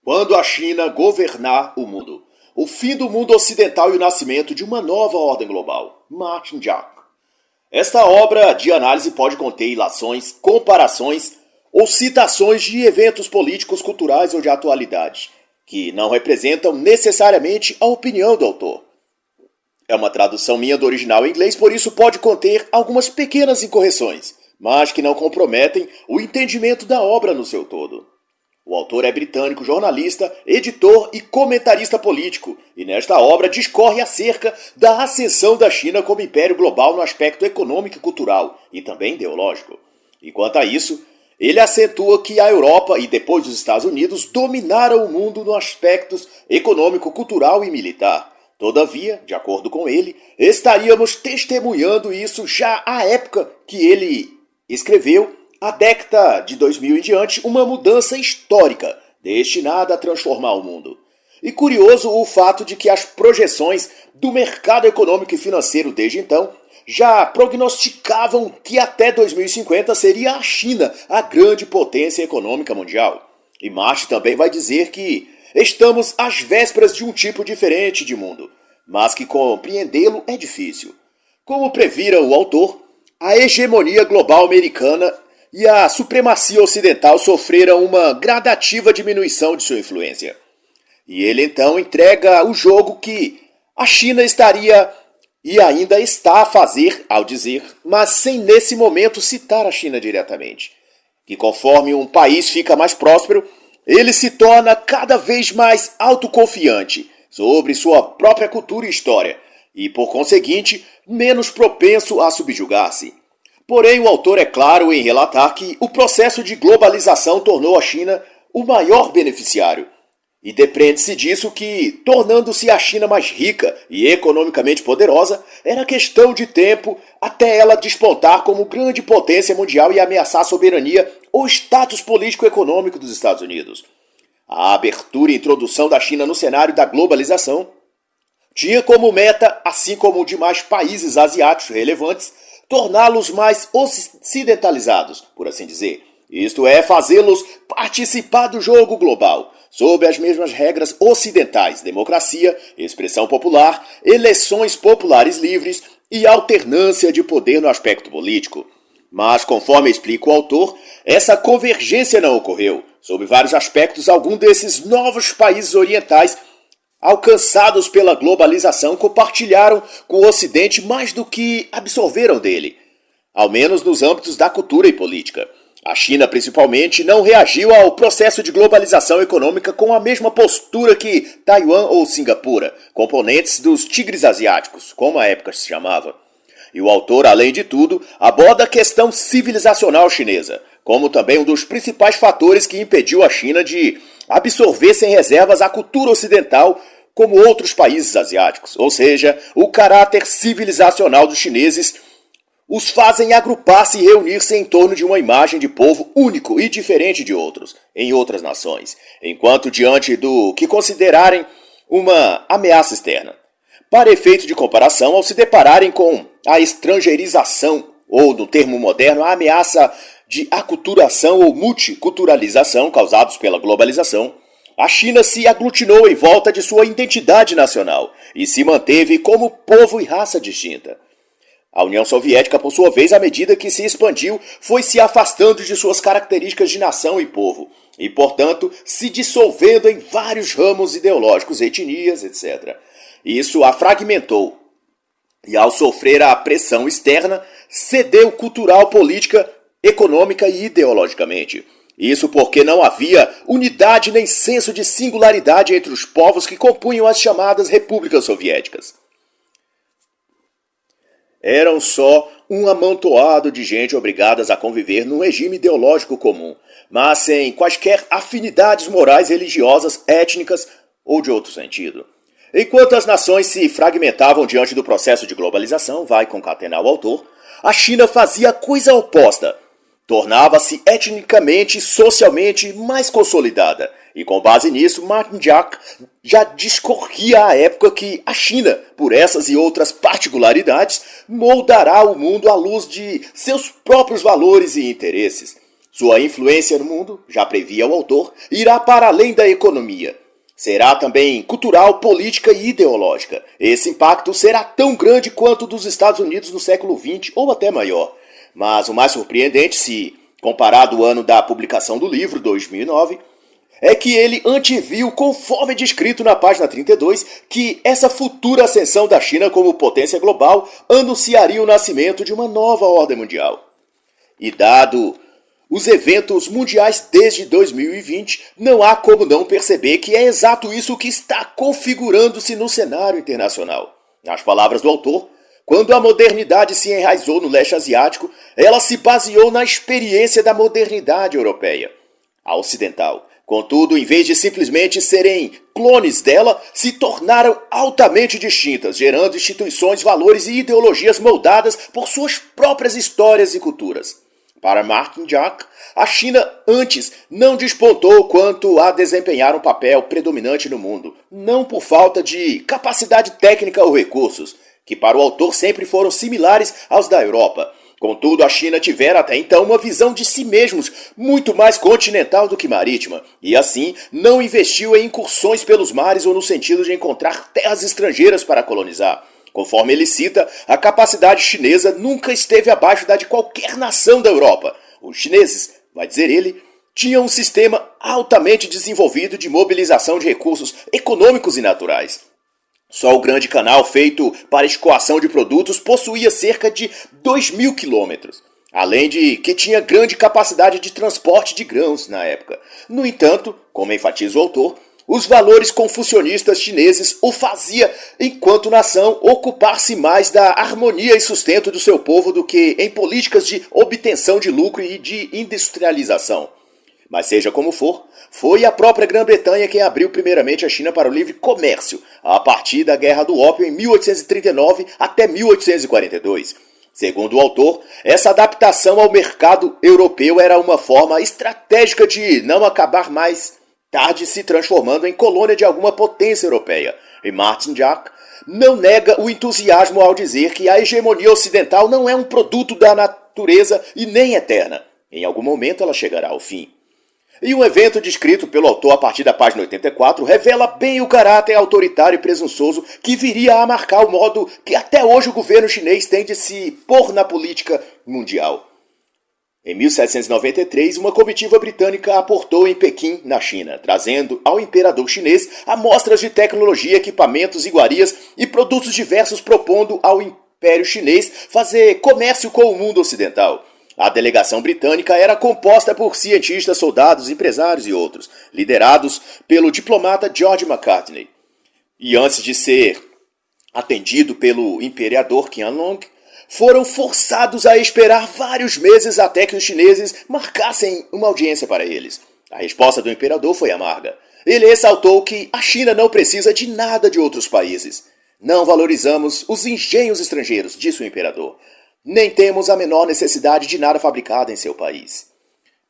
Quando a China governar o mundo. O fim do mundo ocidental e o nascimento de uma nova ordem global. Martin Jack. Esta obra de análise pode conter ilações, comparações ou citações de eventos políticos, culturais ou de atualidade, que não representam necessariamente a opinião do autor. É uma tradução minha do original em inglês, por isso pode conter algumas pequenas incorreções, mas que não comprometem o entendimento da obra no seu todo. O autor é britânico, jornalista, editor e comentarista político, e nesta obra discorre acerca da ascensão da China como império global no aspecto econômico e cultural, e também ideológico. E quanto a isso, ele acentua que a Europa e depois os Estados Unidos dominaram o mundo nos aspectos econômico, cultural e militar. Todavia, de acordo com ele, estaríamos testemunhando isso já à época que ele escreveu, a década de 2000 em diante, uma mudança histórica destinada a transformar o mundo. E curioso o fato de que as projeções do mercado econômico e financeiro desde então já prognosticavam que até 2050 seria a China a grande potência econômica mundial. E Marx também vai dizer que estamos às vésperas de um tipo diferente de mundo, mas que compreendê-lo é difícil. Como previra o autor, a hegemonia global americana e a supremacia ocidental sofreram uma gradativa diminuição de sua influência. E ele então entrega o jogo que a China estaria e ainda está a fazer ao dizer, mas sem nesse momento citar a China diretamente, que conforme um país fica mais próspero, ele se torna cada vez mais autoconfiante sobre sua própria cultura e história, e por conseguinte, menos propenso a subjugar-se. Porém, o autor é claro em relatar que o processo de globalização tornou a China o maior beneficiário. E depreende-se disso que, tornando-se a China mais rica e economicamente poderosa, era questão de tempo até ela despontar como grande potência mundial e ameaçar a soberania ou status político-econômico dos Estados Unidos. A abertura e introdução da China no cenário da globalização tinha como meta, assim como demais países asiáticos relevantes, torná-los mais ocidentalizados, por assim dizer. Isto é, fazê-los participar do jogo global, sob as mesmas regras ocidentais: democracia, expressão popular, eleições populares livres e alternância de poder no aspecto político. Mas, conforme explica o autor, essa convergência não ocorreu. Sob vários aspectos, algum desses novos países orientais alcançados pela globalização compartilharam com o Ocidente mais do que absorveram dele, ao menos nos âmbitos da cultura e política. A China, principalmente, não reagiu ao processo de globalização econômica com a mesma postura que Taiwan ou Singapura, componentes dos tigres asiáticos, como a época se chamava. E o autor, além de tudo, aborda a questão civilizacional chinesa, como também um dos principais fatores que impediu a China de absorver sem reservas a cultura ocidental como outros países asiáticos. Ou seja, o caráter civilizacional dos chineses os fazem agrupar-se e reunir-se em torno de uma imagem de povo único e diferente de outros, em outras nações, enquanto diante do que considerarem uma ameaça externa. Para efeito de comparação, ao se depararem com a estrangeirização, ou no termo moderno, a ameaça de aculturação ou multiculturalização causados pela globalização, a China se aglutinou em volta de sua identidade nacional e se manteve como povo e raça distinta. A União Soviética, por sua vez, à medida que se expandiu, foi se afastando de suas características de nação e povo, e, portanto, se dissolvendo em vários ramos ideológicos, etnias, etc. Isso a fragmentou, e ao sofrer a pressão externa, cedeu cultural, política, econômica e ideologicamente. Isso porque não havia unidade nem senso de singularidade entre os povos que compunham as chamadas repúblicas soviéticas. Eram só um amontoado de gente obrigadas a conviver num regime ideológico comum, mas sem quaisquer afinidades morais, religiosas, étnicas ou de outro sentido. Enquanto as nações se fragmentavam diante do processo de globalização, vai concatenar o autor, a China fazia a coisa oposta. Tornava-se etnicamente e socialmente mais consolidada. E com base nisso, Martin Jack já discorria à época que a China, por essas e outras particularidades, moldará o mundo à luz de seus próprios valores e interesses. Sua influência no mundo, já previa o autor, irá para além da economia. Será também cultural, política e ideológica. Esse impacto será tão grande quanto o dos Estados Unidos no século XX ou até maior. Mas o mais surpreendente, se comparado ao ano da publicação do livro, 2009, é que ele anteviu, conforme descrito na página 32, que essa futura ascensão da China como potência global anunciaria o nascimento de uma nova ordem mundial. E dado os eventos mundiais desde 2020, não há como não perceber que é exato isso que está configurando-se no cenário internacional. Nas palavras do autor, quando a modernidade se enraizou no leste asiático, ela se baseou na experiência da modernidade europeia, a ocidental. Contudo, em vez de simplesmente serem clones dela, se tornaram altamente distintas, gerando instituições, valores e ideologias moldadas por suas próprias histórias e culturas. Para Martin Jack, a China antes não despontou quanto a desempenhar um papel predominante no mundo, não por falta de capacidade técnica ou recursos, que para o autor sempre foram similares aos da Europa. Contudo, a China tivera até então uma visão de si mesmos muito mais continental do que marítima, e assim não investiu em incursões pelos mares ou no sentido de encontrar terras estrangeiras para colonizar. Conforme ele cita, a capacidade chinesa nunca esteve abaixo da de qualquer nação da Europa. Os chineses, vai dizer ele, tinham um sistema altamente desenvolvido de mobilização de recursos econômicos e naturais. Só o grande canal feito para escoação de produtos possuía cerca de 2.000 quilômetros, além de que tinha grande capacidade de transporte de grãos na época. No entanto, como enfatiza o autor, os valores confucionistas chineses o fazia, enquanto nação, ocupar-se mais da harmonia e sustento do seu povo do que em políticas de obtenção de lucro e de industrialização. Mas seja como for, foi a própria Grã-Bretanha quem abriu primeiramente a China para o livre comércio, a partir da Guerra do Ópio em 1839 até 1842. Segundo o autor, essa adaptação ao mercado europeu era uma forma estratégica de não acabar mais tarde se transformando em colônia de alguma potência europeia. E Martin Jack não nega o entusiasmo ao dizer que a hegemonia ocidental não é um produto da natureza e nem eterna. Em algum momento ela chegará ao fim. E um evento descrito pelo autor a partir da página 84 revela bem o caráter autoritário e presunçoso que viria a marcar o modo que até hoje o governo chinês tem de se pôr na política mundial. Em 1793, uma comitiva britânica aportou em Pequim, na China, trazendo ao imperador chinês amostras de tecnologia, equipamentos, iguarias e produtos diversos, propondo ao Império Chinês fazer comércio com o mundo ocidental. A delegação britânica era composta por cientistas, soldados, empresários e outros, liderados pelo diplomata George Macartney. E antes de ser atendido pelo imperador Qianlong, foram forçados a esperar vários meses até que os chineses marcassem uma audiência para eles. A resposta do imperador foi amarga. Ele ressaltou que a China não precisa de nada de outros países. Não valorizamos os engenhos estrangeiros, disse o imperador. Nem temos a menor necessidade de nada fabricado em seu país.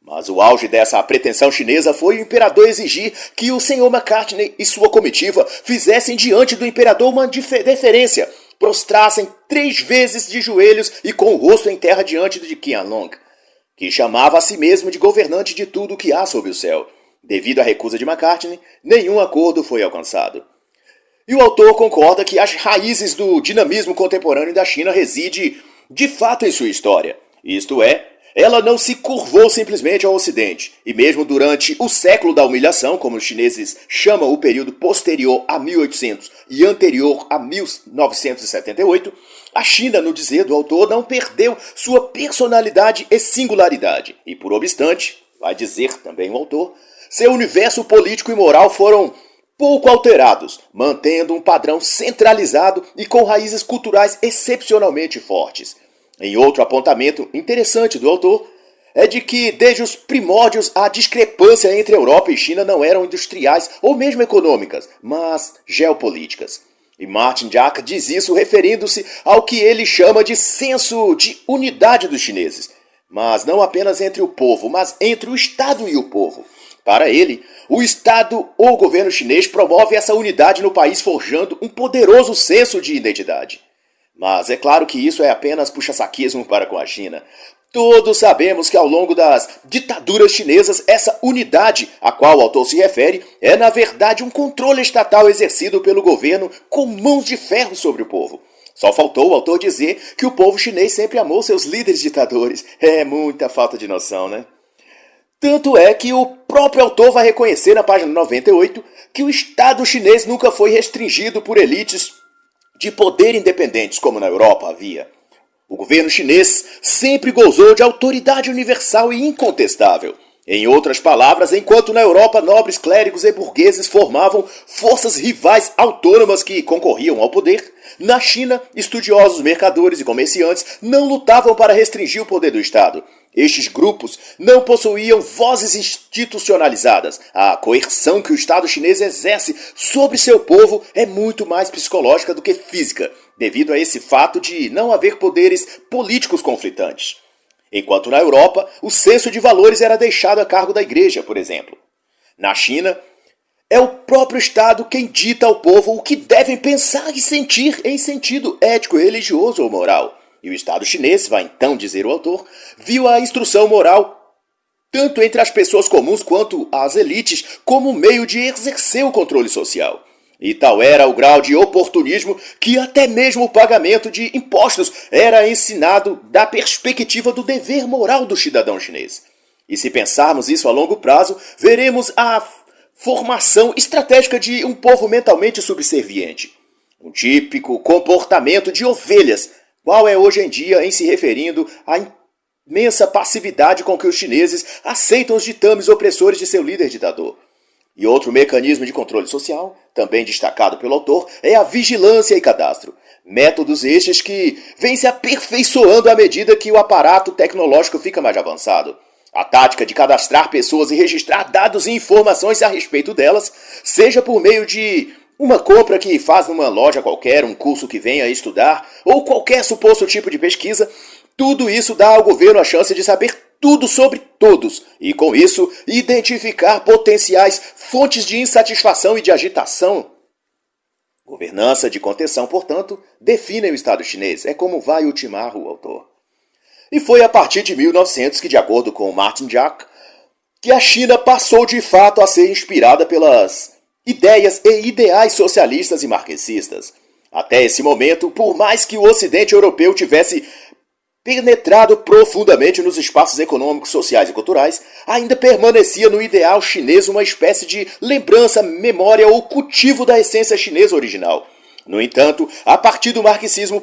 Mas o auge dessa pretensão chinesa foi o imperador exigir que o senhor Macartney e sua comitiva fizessem diante do imperador uma deferência, prostrassem 3 vezes de joelhos e com o rosto em terra diante de Qianlong, que chamava a si mesmo de governante de tudo o que há sob o céu. Devido à recusa de Macartney, nenhum acordo foi alcançado. E o autor concorda que as raízes do dinamismo contemporâneo da China residem de fato em sua história. Isto é, ela não se curvou simplesmente ao Ocidente, e mesmo durante o século da humilhação, como os chineses chamam o período posterior a 1800 e anterior a 1978, a China, no dizer do autor, não perdeu sua personalidade e singularidade, e por obstante, vai dizer também o autor, seu universo político e moral foram pouco alterados, mantendo um padrão centralizado e com raízes culturais excepcionalmente fortes. Em outro apontamento interessante do autor, é de que desde os primórdios a discrepância entre Europa e China não eram industriais ou mesmo econômicas, mas geopolíticas. E Martin Jack diz isso referindo-se ao que ele chama de senso de unidade dos chineses, mas não apenas entre o povo, mas entre o Estado e o povo. Para ele, o Estado ou o governo chinês promove essa unidade no país forjando um poderoso senso de identidade. Mas é claro que isso é apenas puxa-saquismo para com a China. Todos sabemos que ao longo das ditaduras chinesas, essa unidade a qual o autor se refere é, na verdade, um controle estatal exercido pelo governo com mãos de ferro sobre o povo. Só faltou o autor dizer que o povo chinês sempre amou seus líderes ditadores. É muita falta de noção, né? Tanto é que o próprio autor vai reconhecer na página 98 que o Estado chinês nunca foi restringido por elites de poder independentes como na Europa havia. O governo chinês sempre gozou de autoridade universal e incontestável. Em outras palavras, enquanto na Europa nobres clérigos e burgueses formavam forças rivais autônomas que concorriam ao poder, na China, estudiosos, mercadores e comerciantes não lutavam para restringir o poder do Estado. Estes grupos não possuíam vozes institucionalizadas. A coerção que o Estado chinês exerce sobre seu povo é muito mais psicológica do que física, devido a esse fato de não haver poderes políticos conflitantes. Enquanto na Europa, o senso de valores era deixado a cargo da igreja, por exemplo. Na China, é o próprio Estado quem dita ao povo o que devem pensar e sentir em sentido ético, religioso ou moral. E o Estado chinês, vai então dizer o autor, viu a instrução moral tanto entre as pessoas comuns quanto as elites como meio de exercer o controle social. E tal era o grau de oportunismo que até mesmo o pagamento de impostos era ensinado da perspectiva do dever moral do cidadão chinês. E se pensarmos isso a longo prazo, veremos a formação estratégica de um povo mentalmente subserviente. Um típico comportamento de ovelhas, qual é hoje em dia em se referindo à imensa passividade com que os chineses aceitam os ditames opressores de seu líder ditador. E outro mecanismo de controle social, também destacado pelo autor, é a vigilância e cadastro. Métodos estes que vêm se aperfeiçoando à medida que o aparato tecnológico fica mais avançado. A tática de cadastrar pessoas e registrar dados e informações a respeito delas, seja por meio de uma compra que faz numa loja qualquer, um curso que venha a estudar, ou qualquer suposto tipo de pesquisa, tudo isso dá ao governo a chance de saber tudo sobre todos e, com isso, identificar potenciais fontes de insatisfação e de agitação. Governança de contenção, portanto, define o Estado chinês. É como vai ultimar o autor. E foi a partir de 1900 que, de acordo com Martin Jack, que a China passou de fato a ser inspirada pelas ideias e ideais socialistas e marxistas. Até esse momento, por mais que o Ocidente europeu tivesse penetrado profundamente nos espaços econômicos, sociais e culturais, ainda permanecia no ideal chinês uma espécie de lembrança, memória ou cultivo da essência chinesa original. No entanto, a partir do marxismo,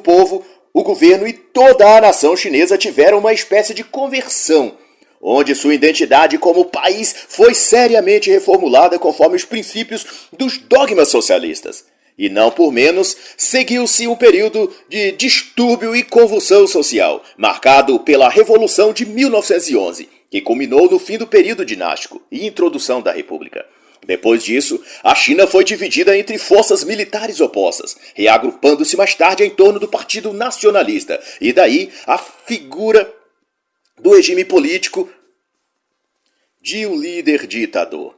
o governo e toda a nação chinesa tiveram uma espécie de conversão, onde sua identidade como país foi seriamente reformulada conforme os princípios dos dogmas socialistas. E não por menos, seguiu-se um período de distúrbio e convulsão social, marcado pela Revolução de 1911, que culminou no fim do período dinástico e introdução da República. Depois disso, a China foi dividida entre forças militares opostas, reagrupando-se mais tarde em torno do Partido Nacionalista, e daí a figura do regime político de um líder ditador,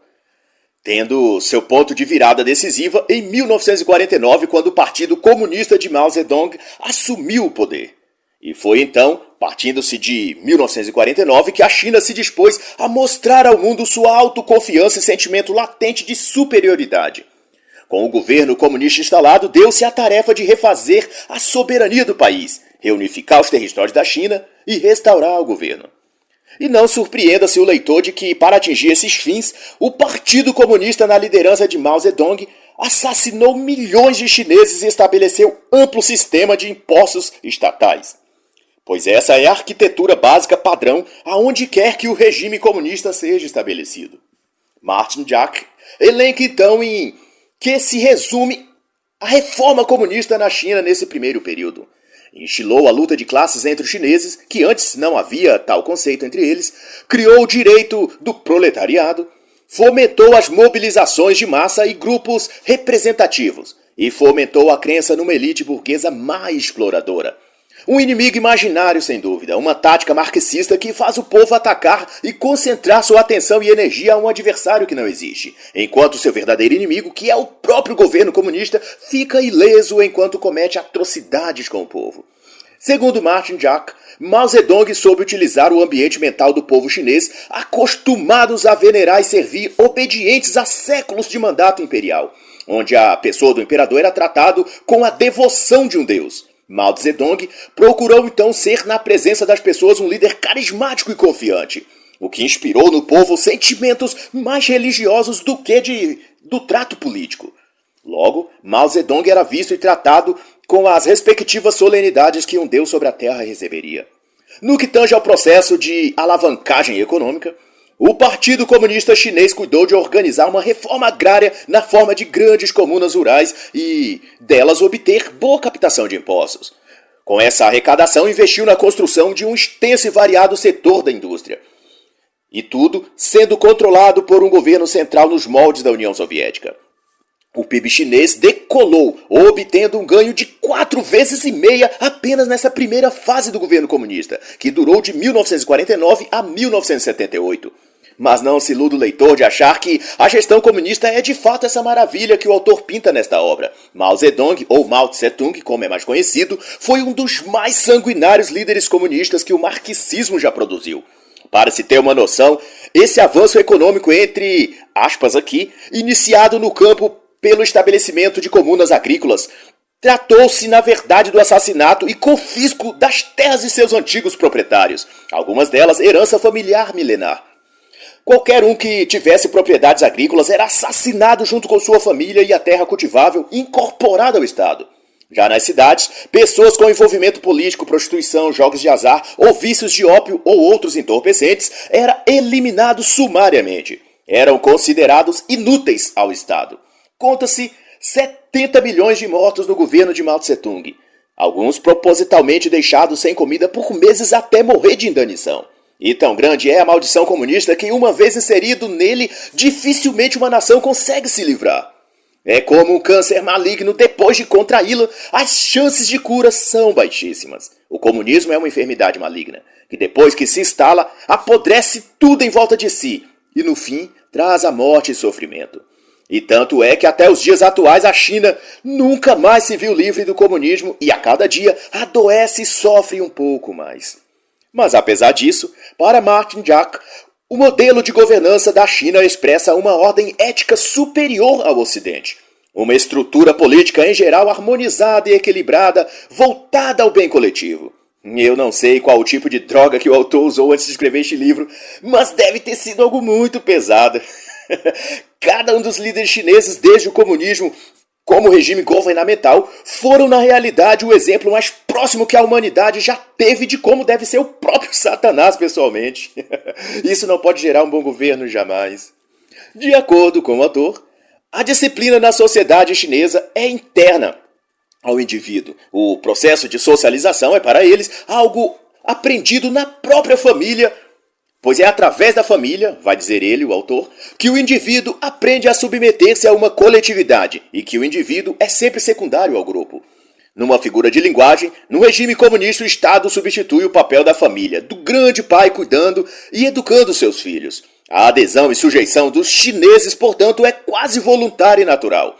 tendo seu ponto de virada decisiva em 1949, quando o Partido Comunista de Mao Zedong assumiu o poder. E foi então, partindo-se de 1949, que a China se dispôs a mostrar ao mundo sua autoconfiança e sentimento latente de superioridade. Com o governo comunista instalado, deu-se a tarefa de refazer a soberania do país, reunificar os territórios da China e restaurar o governo. E não surpreenda-se o leitor de que, para atingir esses fins, o Partido Comunista, na liderança de Mao Zedong, assassinou milhões de chineses e estabeleceu amplo sistema de impostos estatais. Pois essa é a arquitetura básica padrão aonde quer que o regime comunista seja estabelecido. Martin Jack elenca então em que se resume a reforma comunista na China nesse primeiro período. Instilou a luta de classes entre os chineses, que antes não havia tal conceito entre eles, criou o direito do proletariado, fomentou as mobilizações de massa e grupos representativos, e fomentou a crença numa elite burguesa mais exploradora. Um inimigo imaginário, sem dúvida, uma tática marxista que faz o povo atacar e concentrar sua atenção e energia a um adversário que não existe, enquanto seu verdadeiro inimigo, que é o próprio governo comunista, fica ileso enquanto comete atrocidades com o povo. Segundo Martin Jack, Mao Zedong soube utilizar o ambiente mental do povo chinês, acostumados a venerar e servir obedientes a séculos de mandato imperial, onde a pessoa do imperador era tratado com a devoção de um deus. Mao Zedong procurou então ser, na presença das pessoas, um líder carismático e confiante, o que inspirou no povo sentimentos mais religiosos do que do trato político. Logo, Mao Zedong era visto e tratado com as respectivas solenidades que um deus sobre a terra receberia. No que tange ao processo de alavancagem econômica, o Partido Comunista Chinês cuidou de organizar uma reforma agrária na forma de grandes comunas rurais e delas obter boa captação de impostos. Com essa arrecadação, investiu na construção de um extenso e variado setor da indústria. E tudo sendo controlado por um governo central nos moldes da União Soviética. O PIB chinês decolou, obtendo um ganho de 4,5 vezes apenas nessa primeira fase do governo comunista, que durou de 1949 a 1978. Mas não se iluda o leitor de achar que a gestão comunista é de fato essa maravilha que o autor pinta nesta obra. Mao Zedong, ou Mao Tse-tung, como é mais conhecido, foi um dos mais sanguinários líderes comunistas que o marxismo já produziu. Para se ter uma noção, esse avanço econômico entre aspas aqui, iniciado no campo pelo estabelecimento de comunas agrícolas, tratou-se, na verdade, do assassinato e confisco das terras de seus antigos proprietários, algumas delas herança familiar milenar. Qualquer um que tivesse propriedades agrícolas era assassinado junto com sua família e a terra cultivável incorporada ao Estado. Já nas cidades, pessoas com envolvimento político, prostituição, jogos de azar ou vícios de ópio ou outros entorpecentes eram eliminados sumariamente. Eram considerados inúteis ao Estado. Conta-se 70 milhões de mortos no governo de Mao Tse-tung, alguns propositalmente deixados sem comida por meses até morrer de inanição. E tão grande é a maldição comunista que, uma vez inserido nele, dificilmente uma nação consegue se livrar. É como um câncer maligno, depois de contraí-lo, as chances de cura são baixíssimas. O comunismo é uma enfermidade maligna, que depois que se instala, apodrece tudo em volta de si, e no fim traz a morte e sofrimento. E tanto é que até os dias atuais a China nunca mais se viu livre do comunismo e a cada dia adoece e sofre um pouco mais. Mas apesar disso, para Martin Jack, o modelo de governança da China expressa uma ordem ética superior ao Ocidente. Uma estrutura política em geral harmonizada e equilibrada, voltada ao bem coletivo. Eu não sei qual o tipo de droga que o autor usou antes de escrever este livro, mas deve ter sido algo muito pesado. Cada um dos líderes chineses, desde o comunismo como regime governamental, foram na realidade o exemplo mais próximo que a humanidade já teve de como deve ser o próprio Satanás pessoalmente. Isso não pode gerar um bom governo jamais. De acordo com o autor, a disciplina na sociedade chinesa é interna ao indivíduo. O processo de socialização é para eles algo aprendido na própria família, pois é através da família, vai dizer ele, o autor, que o indivíduo aprende a submeter-se a uma coletividade e que o indivíduo é sempre secundário ao grupo. Numa figura de linguagem, no regime comunista o Estado substitui o papel da família, do grande pai cuidando e educando seus filhos. A adesão e sujeição dos chineses, portanto, é quase voluntária e natural.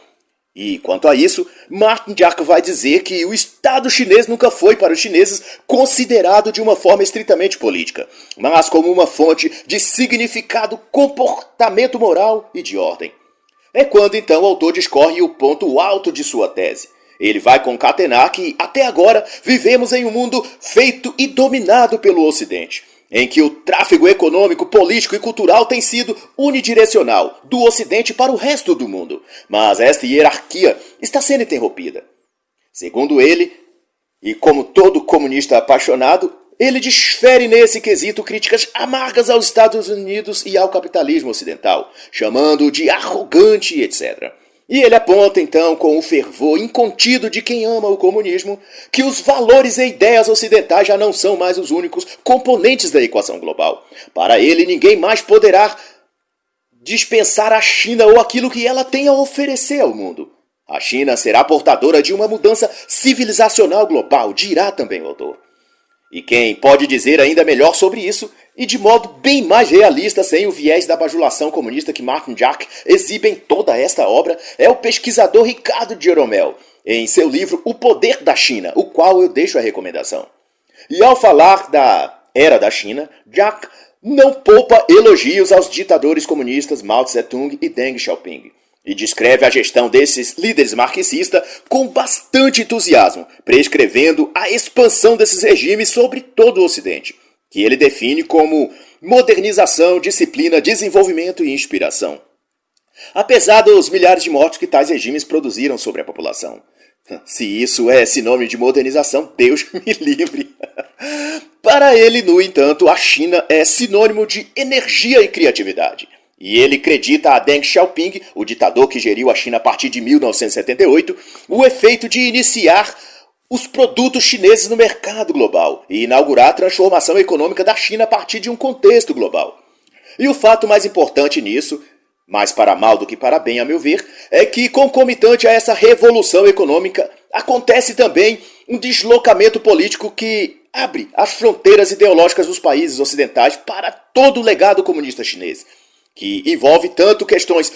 E, quanto a isso, Martin Jack vai dizer que o Estado chinês nunca foi para os chineses considerado de uma forma estritamente política, mas como uma fonte de significado, comportamento moral e de ordem. É quando então o autor discorre o ponto alto de sua tese. Ele vai concatenar que, até agora, vivemos em um mundo feito e dominado pelo Ocidente, em que o tráfego econômico, político e cultural tem sido unidirecional, do Ocidente para o resto do mundo. Mas esta hierarquia está sendo interrompida. Segundo ele, e como todo comunista apaixonado, ele desfere nesse quesito críticas amargas aos Estados Unidos e ao capitalismo ocidental, chamando-o de arrogante, etc. E ele aponta então, com o fervor incontido de quem ama o comunismo, que os valores e ideias ocidentais já não são mais os únicos componentes da equação global. Para ele, ninguém mais poderá dispensar a China ou aquilo que ela tem a oferecer ao mundo. A China será portadora de uma mudança civilizacional global, dirá também o autor. E quem pode dizer ainda melhor sobre isso, e de modo bem mais realista, sem o viés da bajulação comunista que Martin Jack exibe em toda esta obra, é o pesquisador Ricardo Jeromel, em seu livro O Poder da China, o qual eu deixo a recomendação. E ao falar da Era da China, Jack não poupa elogios aos ditadores comunistas Mao Tse-tung e Deng Xiaoping, e descreve a gestão desses líderes marxistas com bastante entusiasmo, prescrevendo a expansão desses regimes sobre todo o Ocidente, que ele define como modernização, disciplina, desenvolvimento e inspiração. Apesar dos milhares de mortos que tais regimes produziram sobre a população. Se isso é sinônimo de modernização, Deus me livre. Para ele, no entanto, a China é sinônimo de energia e criatividade. E ele acredita a Deng Xiaoping, o ditador que geriu a China a partir de 1978, o efeito de iniciar os produtos chineses no mercado global e inaugurar a transformação econômica da China a partir de um contexto global. E o fato mais importante nisso, mais para mal do que para bem, a meu ver, é que, concomitante a essa revolução econômica, acontece também um deslocamento político que abre as fronteiras ideológicas dos países ocidentais para todo o legado comunista chinês, que envolve tanto questões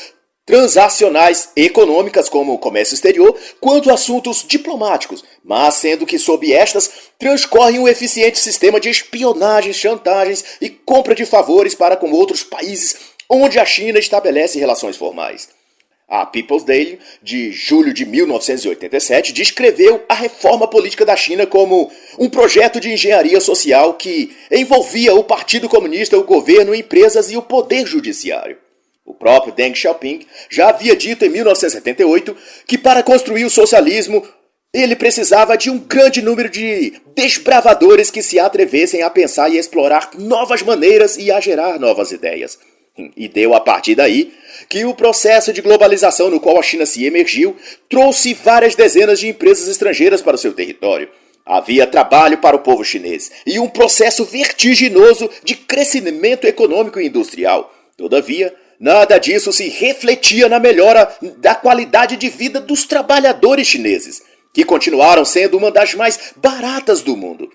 transacionais econômicas como o comércio exterior, quanto assuntos diplomáticos, mas sendo que sob estas transcorre um eficiente sistema de espionagem, chantagens e compra de favores para com outros países onde a China estabelece relações formais. A People's Daily, de julho de 1987, descreveu a reforma política da China como um projeto de engenharia social que envolvia o Partido Comunista, o governo, empresas e o poder judiciário. O próprio Deng Xiaoping já havia dito em 1978 que para construir o socialismo ele precisava de um grande número de desbravadores que se atrevessem a pensar e explorar novas maneiras e a gerar novas ideias. E deu a partir daí que o processo de globalização no qual a China se emergiu trouxe várias dezenas de empresas estrangeiras para o seu território. Havia trabalho para o povo chinês e um processo vertiginoso de crescimento econômico e industrial. Todavia, nada disso se refletia na melhora da qualidade de vida dos trabalhadores chineses, que continuaram sendo uma das mais baratas do mundo.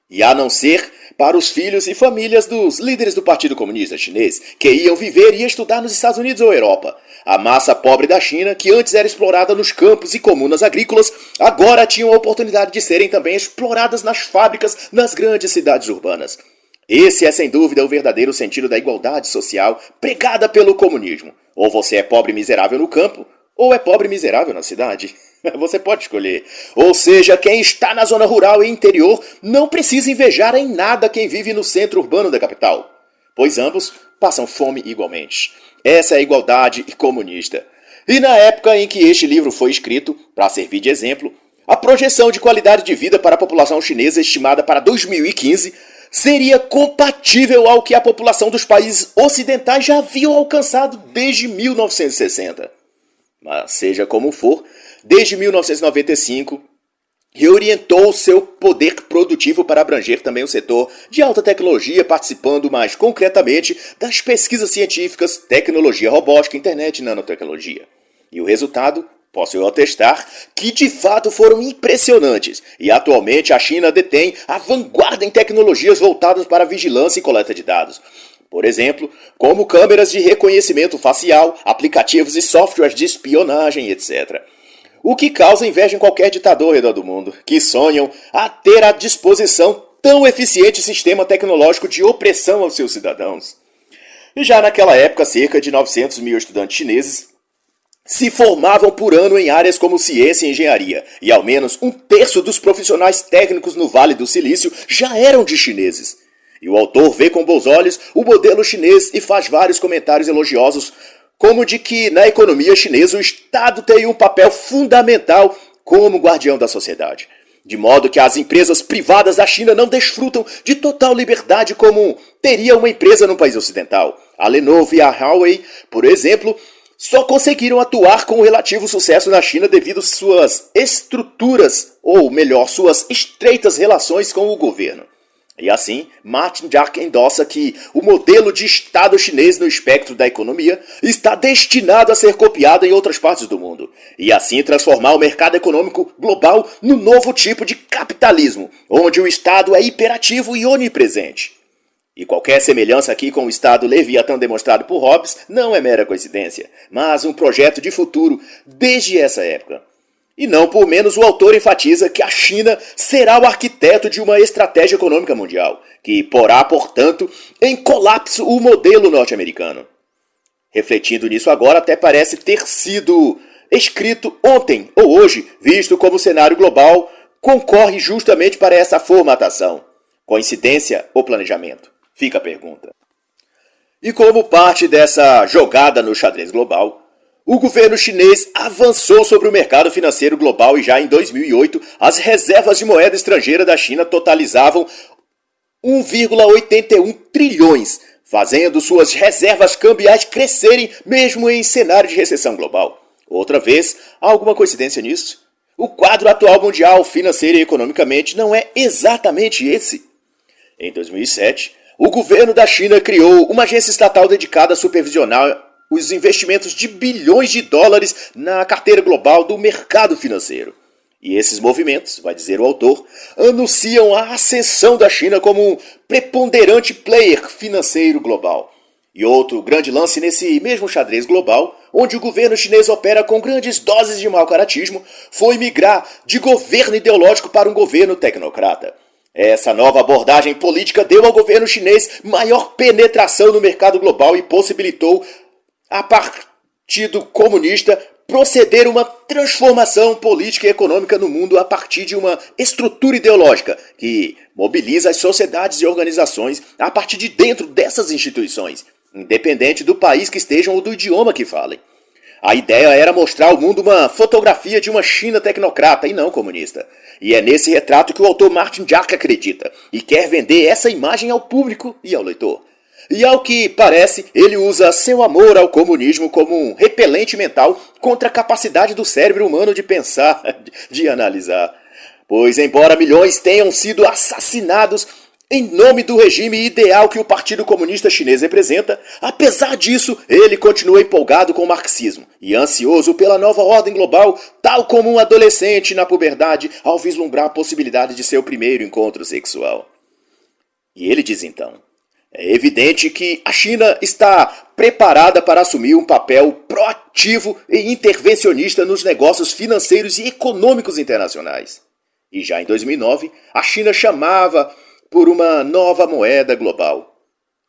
E a não ser para os filhos e famílias dos líderes do Partido Comunista Chinês, que iam viver e estudar nos Estados Unidos ou Europa. A massa pobre da China, que antes era explorada nos campos e comunas agrícolas, agora tinham a oportunidade de serem também exploradas nas fábricas, nas grandes cidades urbanas. Esse é sem dúvida o verdadeiro sentido da igualdade social pregada pelo comunismo. Ou você é pobre e miserável no campo, ou é pobre e miserável na cidade. Você pode escolher. Ou seja, quem está na zona rural e interior não precisa invejar em nada quem vive no centro urbano da capital, pois ambos passam fome igualmente. Essa é a igualdade comunista. E na época em que este livro foi escrito, para servir de exemplo, a projeção de qualidade de vida para a população chinesa estimada para 2015 seria compatível ao que a população dos países ocidentais já haviam alcançado desde 1960. Mas seja como for, desde 1995, reorientou seu poder produtivo para abranger também o setor de alta tecnologia, participando mais concretamente das pesquisas científicas, tecnologia robótica, internet e nanotecnologia. E o resultado, posso eu atestar, que de fato foram impressionantes. E atualmente a China detém a vanguarda em tecnologias voltadas para vigilância e coleta de dados. Por exemplo, como câmeras de reconhecimento facial, aplicativos e softwares de espionagem, etc. O que causa inveja em qualquer ditador ao redor do mundo, que sonham a ter à disposição tão eficiente sistema tecnológico de opressão aos seus cidadãos. E já naquela época, cerca de 900 mil estudantes chineses se formavam por ano em áreas como ciência e engenharia, e ao menos um terço dos profissionais técnicos no Vale do Silício já eram de chineses. E o autor vê com bons olhos o modelo chinês e faz vários comentários elogiosos, como de que na economia chinesa o Estado tem um papel fundamental como guardião da sociedade. De modo que as empresas privadas da China não desfrutam de total liberdade como teria uma empresa no país ocidental. A Lenovo e a Huawei, por exemplo, só conseguiram atuar com relativo sucesso na China devido às suas estruturas, ou melhor, suas estreitas relações com o governo. E assim, Martin Jack endossa que o modelo de Estado chinês no espectro da economia está destinado a ser copiado em outras partes do mundo, e assim transformar o mercado econômico global no novo tipo de capitalismo, onde o Estado é hiperativo e onipresente. E qualquer semelhança aqui com o Estado Leviatã demonstrado por Hobbes não é mera coincidência, mas um projeto de futuro desde essa época. E não por menos o autor enfatiza que a China será o arquiteto de uma estratégia econômica mundial, que porá, portanto, em colapso o modelo norte-americano. Refletindo nisso agora, até parece ter sido escrito ontem ou hoje, visto como o cenário global concorre justamente para essa formatação. Coincidência ou planejamento? Fica a pergunta. E como parte dessa jogada no xadrez global, o governo chinês avançou sobre o mercado financeiro global e já em 2008 as reservas de moeda estrangeira da China totalizavam 1,81 trilhões, fazendo suas reservas cambiais crescerem mesmo em cenário de recessão global. Outra vez, há alguma coincidência nisso? O quadro atual mundial, financeiro e economicamente, não é exatamente esse. Em 2007, o governo da China criou uma agência estatal dedicada a supervisionar os investimentos de bilhões de dólares na carteira global do mercado financeiro. E esses movimentos, vai dizer o autor, anunciam a ascensão da China como um preponderante player financeiro global. E outro grande lance nesse mesmo xadrez global, onde o governo chinês opera com grandes doses de mau caratismo, foi migrar de governo ideológico para um governo tecnocrata. Essa nova abordagem política deu ao governo chinês maior penetração no mercado global e possibilitou a Partido Comunista proceder uma transformação política e econômica no mundo a partir de uma estrutura ideológica que mobiliza as sociedades e organizações a partir de dentro dessas instituições, independente do país que estejam ou do idioma que falem. A ideia era mostrar ao mundo uma fotografia de uma China tecnocrata e não comunista. E é nesse retrato que o autor Martin Jack acredita e quer vender essa imagem ao público e ao leitor. E ao que parece, ele usa seu amor ao comunismo como um repelente mental contra a capacidade do cérebro humano de pensar, de analisar. Pois embora milhões tenham sido assassinados em nome do regime ideal que o Partido Comunista Chinês representa, apesar disso, ele continua empolgado com o marxismo e ansioso pela nova ordem global, tal como um adolescente na puberdade ao vislumbrar a possibilidade de seu primeiro encontro sexual. E ele diz então: é evidente que a China está preparada para assumir um papel proativo e intervencionista nos negócios financeiros e econômicos internacionais. E já em 2009, a China chamava por uma nova moeda global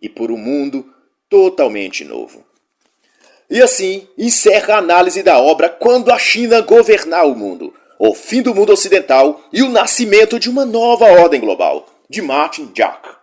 e por um mundo totalmente novo. E assim encerra a análise da obra Quando a China Governar o Mundo, o fim do mundo ocidental e o nascimento de uma nova ordem global, de Martin Jack.